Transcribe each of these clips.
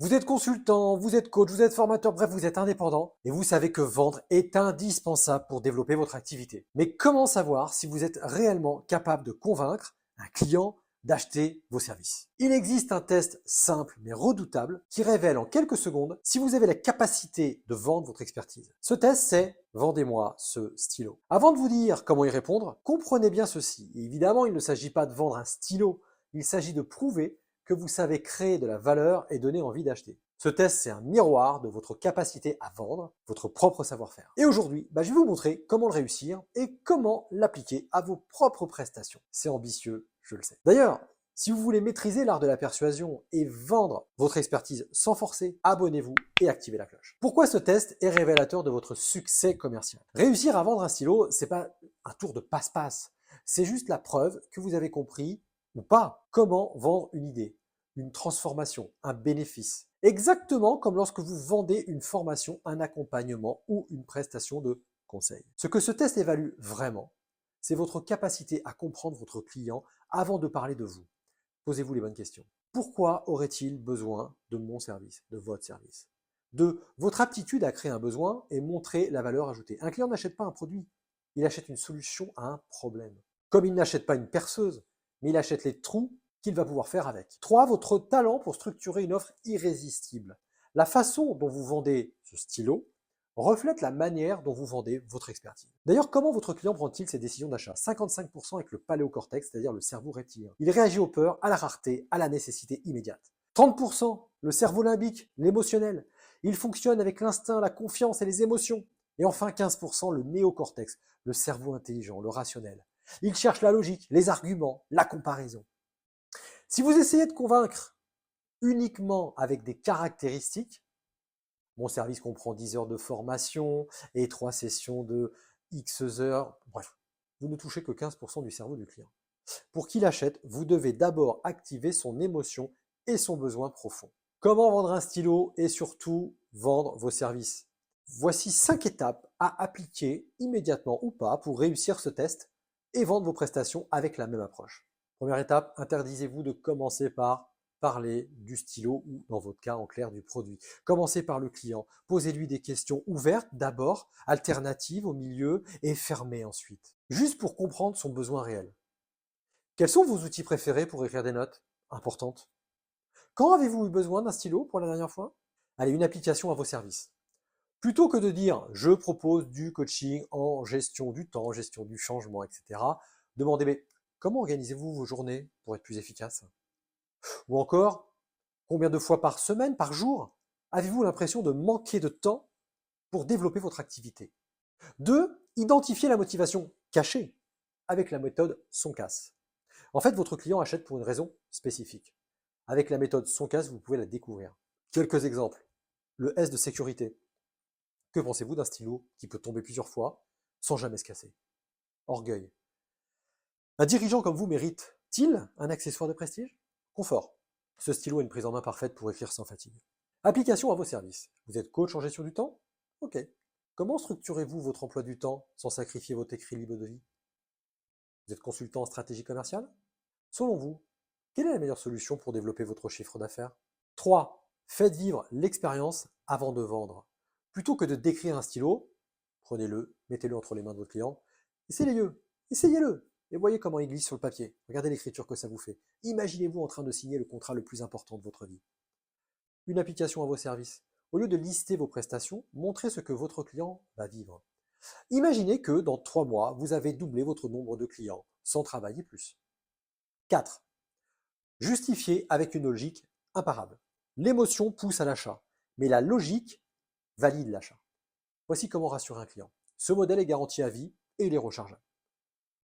Vous êtes consultant, vous êtes coach, vous êtes formateur, bref, vous êtes indépendant et vous savez que vendre est indispensable pour développer votre activité. Mais comment savoir si vous êtes réellement capable de convaincre un client d'acheter vos services? Il existe un test simple mais redoutable qui révèle en quelques secondes si vous avez la capacité de vendre votre expertise. Ce test, c'est « Vendez-moi ce stylo ». Avant de vous dire comment y répondre, comprenez bien ceci. Évidemment, il ne s'agit pas de vendre un stylo, il s'agit de prouver que vous savez créer de la valeur et donner envie d'acheter. Ce test, c'est un miroir de votre capacité à vendre, votre propre savoir-faire. Et aujourd'hui, je vais vous montrer comment le réussir et comment l'appliquer à vos propres prestations. C'est ambitieux, je le sais. D'ailleurs, si vous voulez maîtriser l'art de la persuasion et vendre votre expertise sans forcer, abonnez-vous et activez la cloche. Pourquoi ce test est révélateur de votre succès commercial? Réussir à vendre un stylo, c'est pas un tour de passe-passe. C'est juste la preuve que vous avez compris ou pas comment vendre une idée, une transformation, un bénéfice. Exactement comme lorsque vous vendez une formation, un accompagnement ou une prestation de conseil. Ce que ce test évalue vraiment, c'est votre capacité à comprendre votre client avant de parler de vous. Posez-vous les bonnes questions. Pourquoi aurait-il besoin de mon service, de votre service? De votre aptitude à créer un besoin et montrer la valeur ajoutée. Un client n'achète pas un produit, il achète une solution à un problème. Comme il n'achète pas une perceuse, mais il achète les trous qu'il va pouvoir faire avec. 3. Votre talent pour structurer une offre irrésistible. La façon dont vous vendez ce stylo reflète la manière dont vous vendez votre expertise. D'ailleurs, comment votre client prend-il ses décisions d'achat? 55% avec le paléocortex, c'est-à-dire le cerveau reptilien. Il réagit aux peurs, à la rareté, à la nécessité immédiate. 30%, le cerveau limbique, l'émotionnel. Il fonctionne avec l'instinct, la confiance et les émotions. Et enfin 15%, le néocortex, le cerveau intelligent, le rationnel. Il cherche la logique, les arguments, la comparaison. Si vous essayez de convaincre uniquement avec des caractéristiques, mon service comprend 10 heures de formation et 3 sessions de X heures, bref, vous ne touchez que 15% du cerveau du client. Pour qu'il achète, vous devez d'abord activer son émotion et son besoin profond. Comment vendre un stylo et surtout vendre vos services? Voici 5 étapes à appliquer immédiatement ou pas pour réussir ce test et vendre vos prestations avec la même approche. Première étape, interdisez-vous de commencer par parler du stylo ou, dans votre cas, en clair, du produit. Commencez par le client. Posez-lui des questions ouvertes d'abord, alternatives au milieu et fermées ensuite. Juste pour comprendre son besoin réel. Quels sont vos outils préférés pour écrire des notes importantes? Quand avez-vous eu besoin d'un stylo pour la dernière fois? Allez, une application à vos services. Plutôt que de dire « je propose du coaching en gestion du temps, gestion du changement, etc. », demandez « mais comment organisez-vous vos journées pour être plus efficace ?» Ou encore « combien de fois par semaine, par jour, avez-vous l'impression de manquer de temps pour développer votre activité ?» 2. Identifiez la motivation cachée avec la méthode Soncas. En fait, votre client achète pour une raison spécifique. Avec la méthode Soncas, vous pouvez la découvrir. Quelques exemples. Le S de sécurité. Que pensez-vous d'un stylo qui peut tomber plusieurs fois sans jamais se casser? Orgueil. Un dirigeant comme vous mérite-t-il un accessoire de prestige? Confort. Ce stylo a une prise en main parfaite pour écrire sans fatigue. Application à vos services. Vous êtes coach en gestion du temps? Ok. Comment structurez-vous votre emploi du temps sans sacrifier votre équilibre de vie? Vous êtes consultant en stratégie commerciale? Selon vous, quelle est la meilleure solution pour développer votre chiffre d'affaires? 3. Faites vivre l'expérience avant de vendre. Plutôt que de décrire un stylo, prenez-le, mettez-le entre les mains de votre client, essayez-le, et voyez comment il glisse sur le papier. Regardez l'écriture que ça vous fait. Imaginez-vous en train de signer le contrat le plus important de votre vie. Une application à vos services. Au lieu de lister vos prestations, montrez ce que votre client va vivre. Imaginez que dans 3 mois, vous avez doublé votre nombre de clients sans travailler plus. 4. Justifiez avec une logique imparable. L'émotion pousse à l'achat, mais la logique valide l'achat. Voici comment rassurer un client. Ce modèle est garanti à vie et il est rechargeable.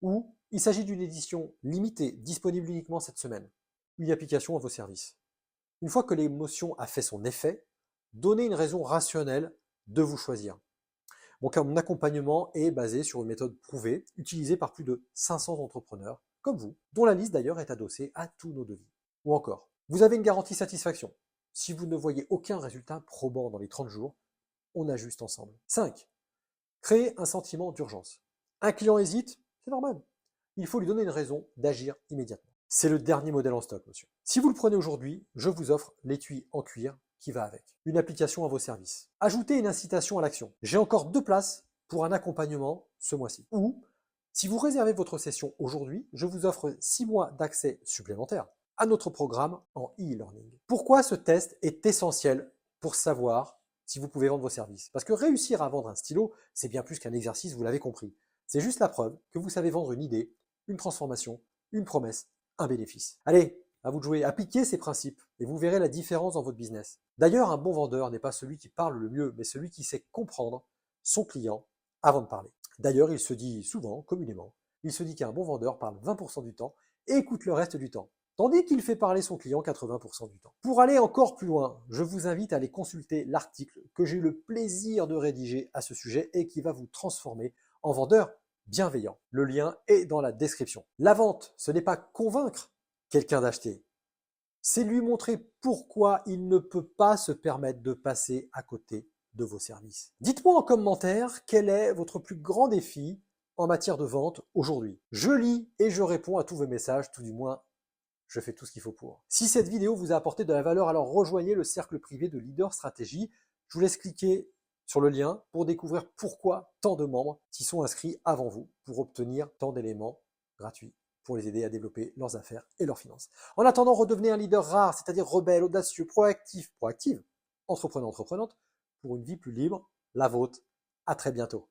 Ou il s'agit d'une édition limitée, disponible uniquement cette semaine. Une application à vos services. Une fois que l'émotion a fait son effet, donnez une raison rationnelle de vous choisir. Mon accompagnement est basé sur une méthode prouvée, utilisée par plus de 500 entrepreneurs, comme vous, dont la liste d'ailleurs est adossée à tous nos devis. Ou encore, vous avez une garantie satisfaction. Si vous ne voyez aucun résultat probant dans les 30 jours, on ajuste ensemble. 5. Créer un sentiment d'urgence. Un client hésite, c'est normal. Il faut lui donner une raison d'agir immédiatement. C'est le dernier modèle en stock, monsieur. Si vous le prenez aujourd'hui, je vous offre l'étui en cuir qui va avec. Une application à vos services. Ajoutez une incitation à l'action. J'ai encore 2 places pour un accompagnement ce mois-ci. Ou, si vous réservez votre session aujourd'hui, je vous offre 6 mois d'accès supplémentaire à notre programme en e-learning. Pourquoi ce test est essentiel pour savoir si vous pouvez vendre vos services? Parce que réussir à vendre un stylo, c'est bien plus qu'un exercice, vous l'avez compris. C'est juste la preuve que vous savez vendre une idée, une transformation, une promesse, un bénéfice. Allez, à vous de jouer, appliquez ces principes et vous verrez la différence dans votre business. D'ailleurs, un bon vendeur n'est pas celui qui parle le mieux, mais celui qui sait comprendre son client avant de parler. D'ailleurs, il se dit souvent, communément, il se dit qu'un bon vendeur parle 20% du temps et écoute le reste du temps, tandis qu'il fait parler son client 80% du temps. Pour aller encore plus loin, je vous invite à aller consulter l'article que j'ai eu le plaisir de rédiger à ce sujet et qui va vous transformer en vendeur bienveillant. Le lien est dans la description. La vente, ce n'est pas convaincre quelqu'un d'acheter, c'est lui montrer pourquoi il ne peut pas se permettre de passer à côté de vos services. Dites-moi en commentaire quel est votre plus grand défi en matière de vente aujourd'hui. Je lis et je réponds à tous vos messages, tout du moins je fais tout ce qu'il faut pour. Si cette vidéo vous a apporté de la valeur, alors rejoignez le cercle privé de Leader Stratégie. Je vous laisse cliquer sur le lien pour découvrir pourquoi tant de membres s'y sont inscrits avant vous pour obtenir tant d'éléments gratuits pour les aider à développer leurs affaires et leurs finances. En attendant, redevenez un leader rare, c'est-à-dire rebelle, audacieux, proactif, proactive, entreprenant, entreprenante, pour une vie plus libre, la vôtre. À très bientôt.